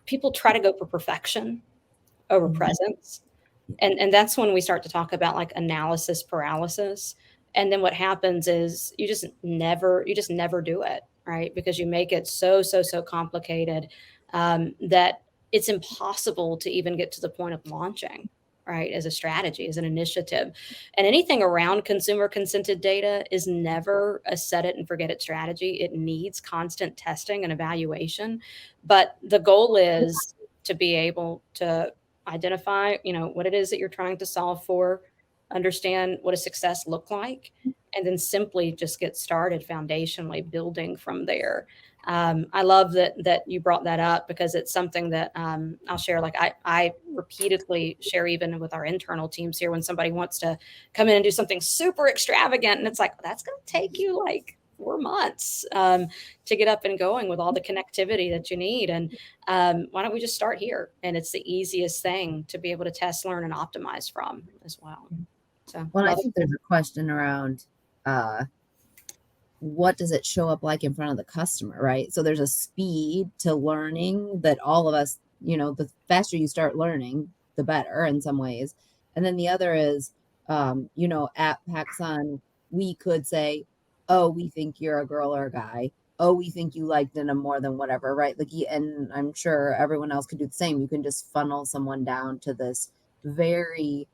people try to go for perfection over presence. And that's when we start to talk about like analysis paralysis. And then what happens is you just never do it, right? Because you make it so complicated that it's impossible to even get to the point of launching, right? As a strategy, as an initiative. And anything around consumer consented data is never a set it and forget it strategy. It needs constant testing and evaluation. But the goal is to be able to identify, what it is that you're trying to solve for, understand what a success look like, and then simply just get started foundationally building from there. I love that you brought that up because it's something that I'll share. Like I repeatedly share even with our internal teams here when somebody wants to come in and do something super extravagant, and it's like, that's going to take you like 4 months to get up and going with all the connectivity that you need. And why don't we just start here? And it's the easiest thing to be able to test, learn, and optimize from as well. So, well, I think there's a question around what does it show up like in front of the customer, right? So there's a speed to learning that all of us, the faster you start learning, the better in some ways. And then the other is, at PacSun, we could say, oh, we think you're a girl or a guy. Oh, we think you like denim more than whatever, right? Like, and I'm sure everyone else could do the same. You can just funnel someone down to this very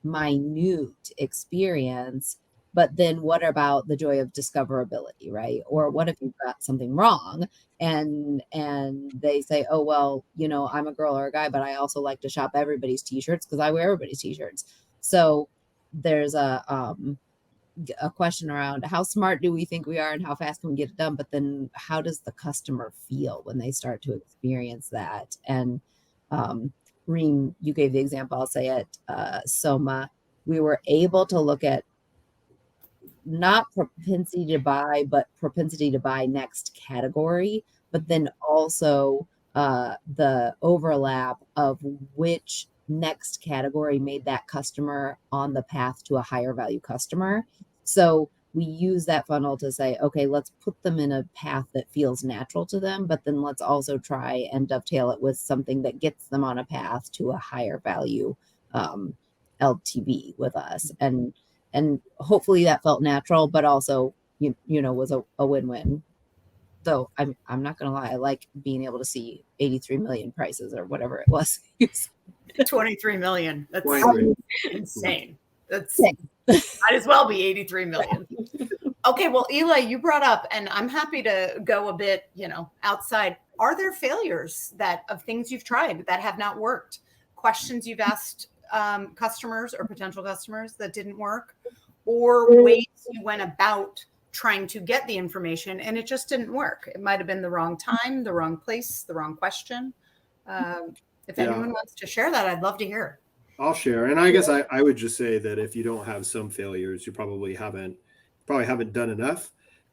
minute experience. But then what about the joy of discoverability, right? Or what if you've got something wrong and they say, oh, well, I'm a girl or a guy, but I also like to shop everybody's t-shirts because I wear everybody's t-shirts. So there's a question around how smart do we think we are and how fast can we get it done? But then how does the customer feel when they start to experience that? And Reem, you gave the example, I'll say it, Soma, we were able to look at not propensity to buy, but propensity to buy next category, but then also the overlap of which next category made that customer on the path to a higher value customer. So we use that funnel to say, okay, let's put them in a path that feels natural to them, but then let's also try and dovetail it with something that gets them on a path to a higher value LTV with us, and hopefully that felt natural, but also you know was a win-win. Though I'm not gonna lie, I like being able to see 83 million prices or whatever it was. 23 million. That's 23. insane. That's Sick. might as well be 83 million. Okay, well, Eli, you brought up, and I'm happy to go a bit, outside. Are there failures of things you've tried that have not worked? Questions you've asked customers or potential customers that didn't work, or ways you went about trying to get the information and it just didn't work? It might have been the wrong time, the wrong place, the wrong question. If anyone wants to share that, I'd love to hear. I'll share. And I guess I would just say that if you don't have some failures, you probably haven't done enough.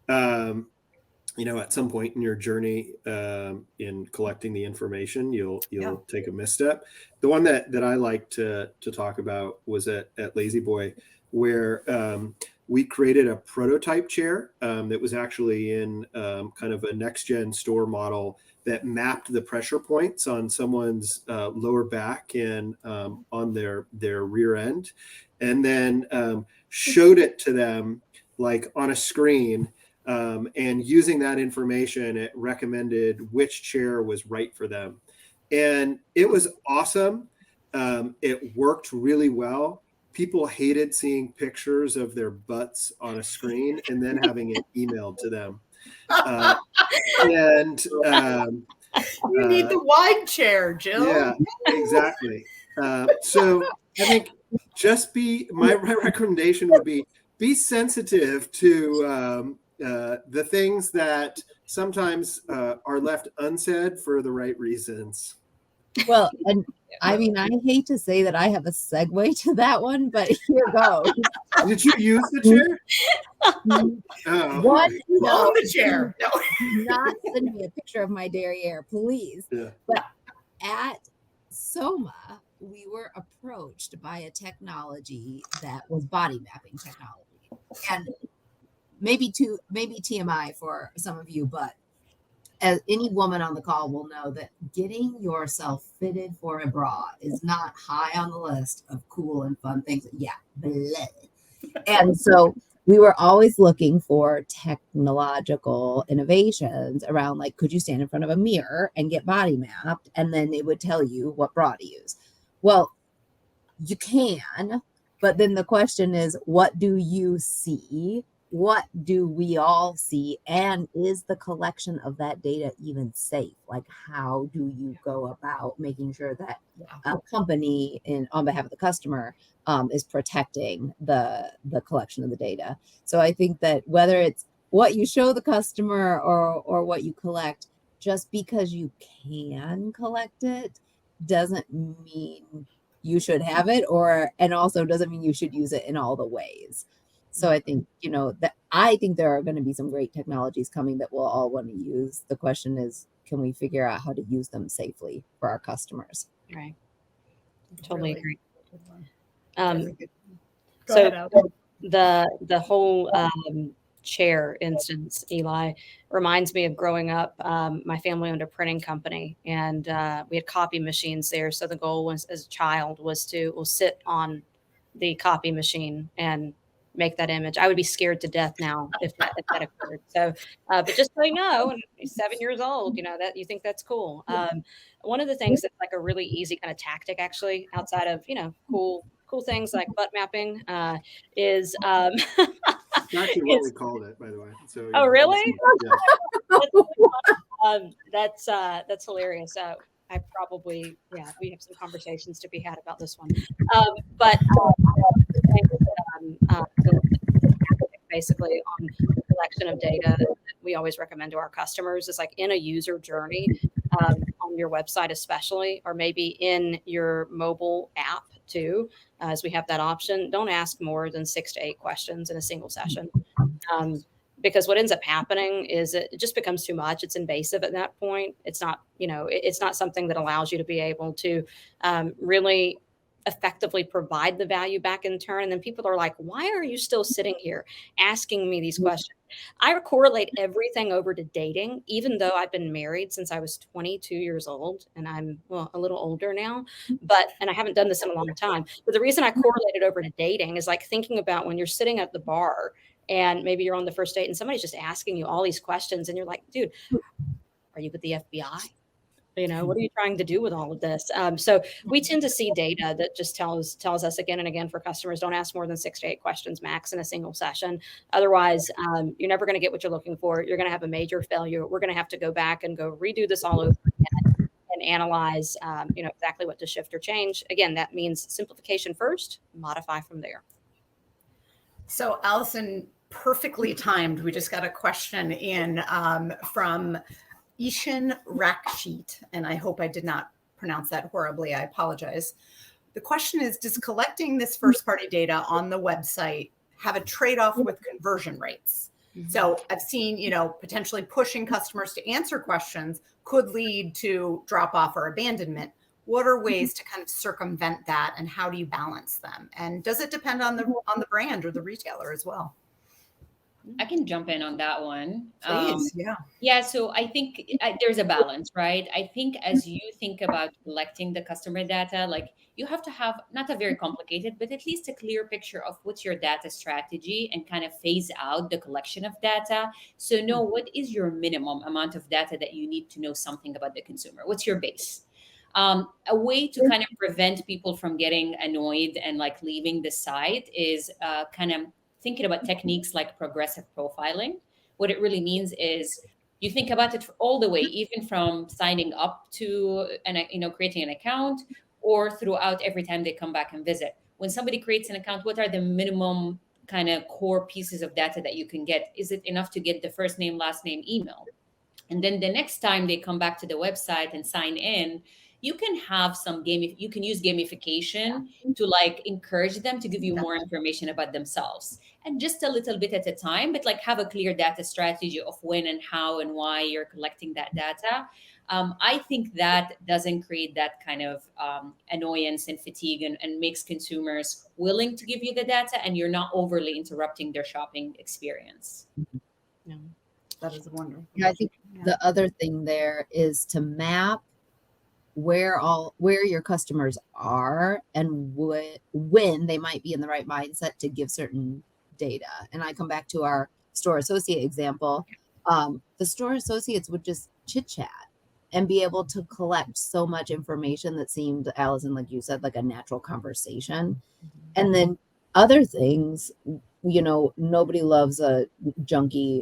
At some point in your journey in collecting the information, you'll take a misstep. The one that I like to talk about was at Lazy Boy, where we created a prototype chair that was actually in kind of a next gen store model that mapped the pressure points on someone's lower back and on their rear end, and then showed it to them like on a screen. And using that information, it recommended which chair was right for them. And it was awesome. It worked really well. People hated seeing pictures of their butts on a screen and then having it emailed to them. You need the wide chair, Jill. Yeah, exactly. So I think my recommendation would be sensitive to the things that sometimes are left unsaid for the right reasons. Well, and I mean, I hate to say that I have a segue to that one, but here goes. Did you use the chair? Oh. What? On the chair. No. Do not send me a picture of my derriere, please. Yeah. But at Soma, we were approached by a technology that was body mapping technology. And maybe TMI for some of you, but as any woman on the call will know, that getting yourself fitted for a bra is not high on the list of cool and fun things. Yeah. Blah. And so we were always looking for technological innovations around, like, could you stand in front of a mirror and get body mapped? And then it would tell you what bra to use. Well, you can, but then the question is, what do you see? What do we all see? And is the collection of that data even safe? Like, how do you go about making sure that a company on behalf of the customer is protecting the collection of the data? So I think that whether it's what you show the customer or what you collect, just because you can collect it doesn't mean you should have it, and also doesn't mean you should use it in all the ways. So I think, I think there are going to be some great technologies coming that we'll all want to use. The question is, can we figure out how to use them safely for our customers? Right. Totally agree. Go ahead, the whole chair instance, Eli, reminds me of growing up. My family owned a printing company, and we had copy machines there. So the goal was, as a child, was to sit on the copy machine and make that image. I would be scared to death now if that occurred. So, but just so you know, and he's 7 years old, that you think that's cool. One of the things that's like a really easy kind of tactic, actually, outside of cool things like butt mapping, is It's actually what we called it, by the way. So, oh, really? Yeah. That's hilarious. I probably, we have some conversations to be had about this one. Basically on the collection of data that we always recommend to our customers is like in a user journey on your website, especially, or maybe in your mobile app too, as we have that option. Don't ask more than 6 to 8 questions in a single session. Because what ends up happening is it just becomes too much. It's invasive at that point. It's not, it's not something that allows you to be able to really effectively provide the value back in turn. And then people are like, why are you still sitting here asking me these questions? I correlate everything over to dating, even though I've been married since I was 22 years old, and I'm, well, a little older now, and I haven't done this in a long time. But the reason I correlate it over to dating is like thinking about when you're sitting at the bar and maybe you're on the first date and somebody's just asking you all these questions and you're like, dude, are you with the FBI? What are you trying to do with all of this? So we tend to see data that just tells us again and again for customers, don't ask more than 6 to 8 questions max in a single session. Otherwise, you're never going to get what you're looking for. You're going to have a major failure. We're going to have to go back and go redo this all over again and analyze, exactly what to shift or change. Again, that means simplification first, modify from there. So Allison, perfectly timed. We just got a question in from Ishan Rakshit, and I hope I did not pronounce that horribly. I apologize. The question is, does collecting this first-party data on the website have a trade-off with conversion rates? Mm-hmm. So I've seen, potentially pushing customers to answer questions could lead to drop-off or abandonment. What are ways to kind of circumvent that, and how do you balance them? And does it depend on the brand or the retailer as well? I can jump in on that one. Please, Yeah, so I think there's a balance, right? I think as you think about collecting the customer data, like you have to have not a very complicated, but at least a clear picture of what's your data strategy and kind of phase out the collection of data. So know what is your minimum amount of data that you need to know something about the consumer. What's your base? A way to kind of prevent people from getting annoyed and like leaving the site is kind of thinking about techniques like progressive profiling. What it really means is you think about it all the way, even from signing up to creating an account or throughout every time they come back and visit. When somebody creates an account, what are the minimum kind of core pieces of data that you can get? Is it enough to get the first name, last name, email? And then the next time they come back to the website and sign in, you can have you can use gamification to like encourage them to give you more information about themselves, and just a little bit at a time, but like have a clear data strategy of when and how and why you're collecting that data. I think that doesn't create that kind of annoyance and fatigue and makes consumers willing to give you the data, and you're not overly interrupting their shopping experience. Yeah, that is wonderful. Yeah, I think the other thing there is to map where your customers are and when they might be in the right mindset to give certain data. And I come back to our store associate example. The store associates would just chit chat and be able to collect so much information that seemed, Allison, like you said, like a natural conversation. And then other things, nobody loves a junky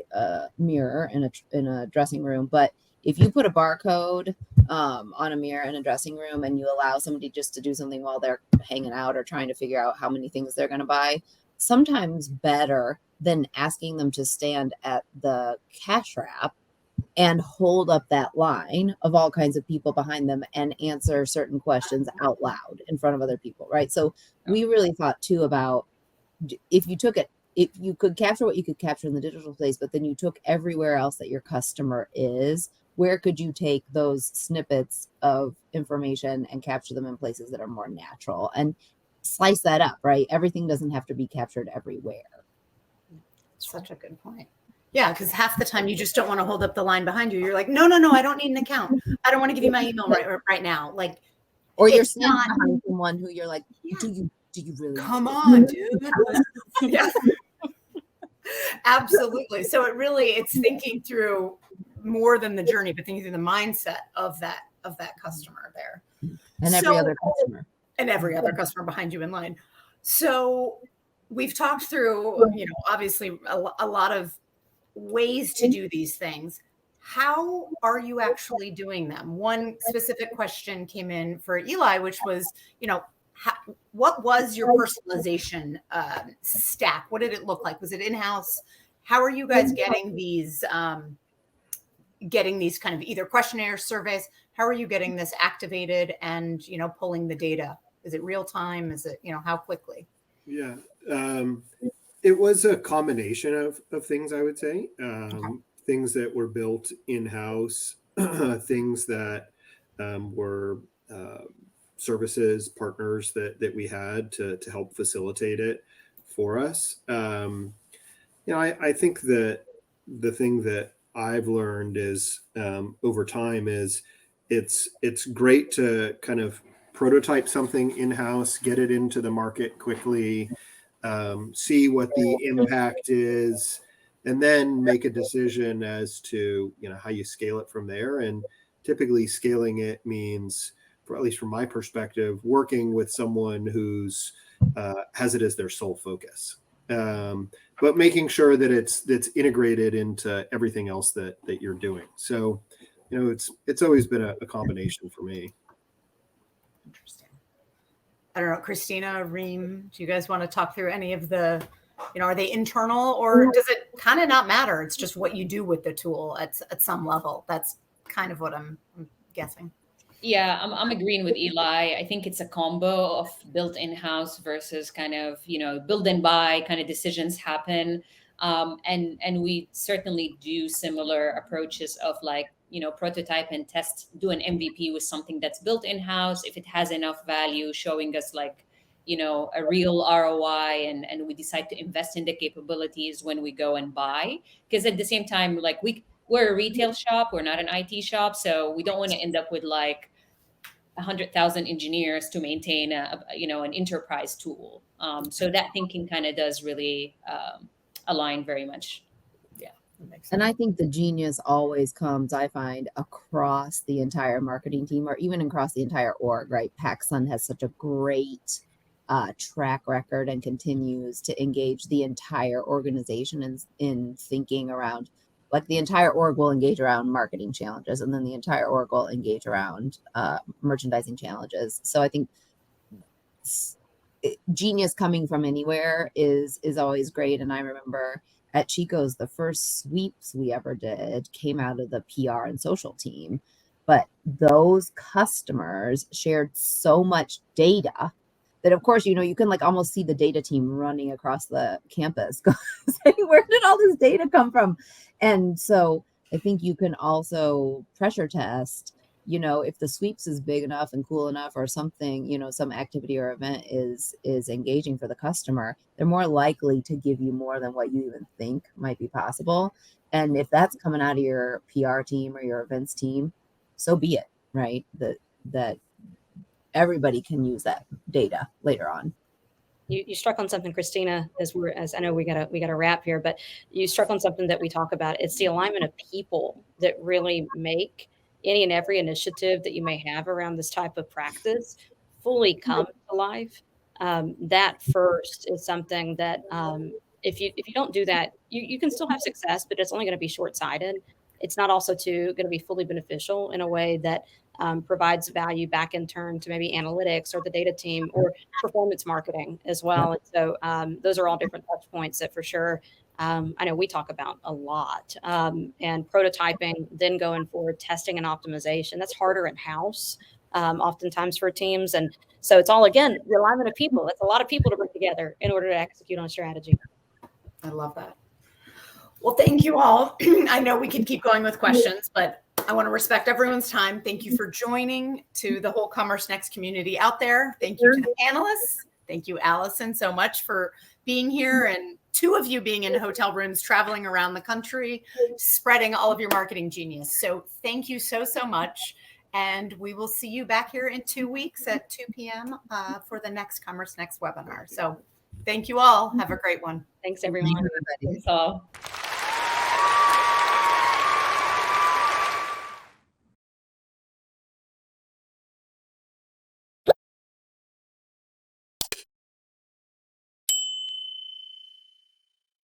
mirror in a dressing room, but if you put a barcode on a mirror in a dressing room and you allow somebody just to do something while they're hanging out or trying to figure out how many things they're going to buy, sometimes better than asking them to stand at the cash wrap and hold up that line of all kinds of people behind them and answer certain questions out loud in front of other people, right? So we really thought too about if you could capture what you could capture in the digital space, but then you took everywhere else that your customer is, where could you take those snippets of information and capture them in places that are more natural and slice that up, right? Everything doesn't have to be captured everywhere. Such a good point. Yeah, because half the time you just don't want to hold up the line behind you. You're like, no, I don't need an account. I don't want to give you my email right now. Like, or you're standing behind someone who you're like, do you really? Come on, dude. Yeah. Absolutely. So it's thinking through more than the journey, but thinking through the mindset of that customer there. And every other customer. And every other customer behind you in line. So we've talked through, obviously a lot of ways to do these things. How are you actually doing them? One specific question came in for Eli, which was, what was your personalization stack? What did it look like? Was it in-house? How are you guys getting these kind of either questionnaire surveys? How are you getting this activated and, pulling the data? Is it real time? Is it, how quickly? Yeah. It was a combination of things, I would say. Things that were built in-house, things that were services partners that we had to help facilitate it for us. I think that the thing that I've learned is over time is it's great to kind of prototype something in-house, get it into the market quickly, see what the impact is, and then make a decision as to how you scale it from there. And typically scaling it means, at least from my perspective, working with someone who's has it as their sole focus, but making sure that it's integrated into everything else that you're doing. So it's always been a combination for me. Interesting. I don't know, Cristina, Reem, do you guys want to talk through any of the, are they internal, or does it kind of not matter? It's just what you do with the tool at some level. That's kind of what I'm guessing. Yeah, I'm agreeing with Eli. I think it's a combo of built in-house versus kind of, build and buy kind of decisions happen. And we certainly do similar approaches of like, prototype and test, do an MVP with something that's built in-house. If it has enough value, showing us like, a real ROI, and we decide to invest in the capabilities when we go and buy. Because at the same time, like we're a retail shop, we're not an IT shop, so we don't want to end up with like 100,000 engineers to maintain an enterprise tool. So that thinking kind of does really align very much. Yeah, that makes sense. And I think the genius always comes, I find, across the entire marketing team, or even across the entire org, right? PacSun has such a great track record and continues to engage the entire organization in thinking around, like the entire org will engage around marketing challenges, and then the entire org will engage around merchandising challenges. So I think genius coming from anywhere is always great. And I remember at Chico's, the first sweeps we ever did came out of the PR and social team, but those customers shared so much data that, of course, you can like almost see the data team running across the campus saying, where did all this data come from? And so I think you can also pressure test, if the sweeps is big enough and cool enough, or something, some activity or event is engaging for the customer, they're more likely to give you more than what you even think might be possible. And if that's coming out of your PR team or your events team, so be it, right? That everybody can use that data later on. You struck on something, Cristina, as I know we gotta wrap here, but you struck on something that we talk about. It's the alignment of people that really make any and every initiative that you may have around this type of practice fully come to life. That first is something that if you don't do that, you can still have success, but it's only going to be short-sighted. It's not also going to be fully beneficial in a way that provides value back in turn to maybe analytics or the data team or performance marketing as well. And so those are all different touch points that for sure I know we talk about a lot. And prototyping, then going forward, testing and optimization, that's harder in-house oftentimes for teams. And so it's all, again, the alignment of people. That's a lot of people to bring together in order to execute on a strategy. I love that. Well, thank you all. I know we can keep going with questions, but I want to respect everyone's time. Thank you for joining, to the whole CommerceNext community out there. Thank you to the panelists. Thank you, Allison, so much for being here, and two of you being in hotel rooms, traveling around the country, spreading all of your marketing genius. So thank you so much. And we will see you back here in 2 weeks at 2 p.m. For the next CommerceNext webinar. So thank you all. Have a great one. Thanks, everyone. Thank you, everybody. Thanks all.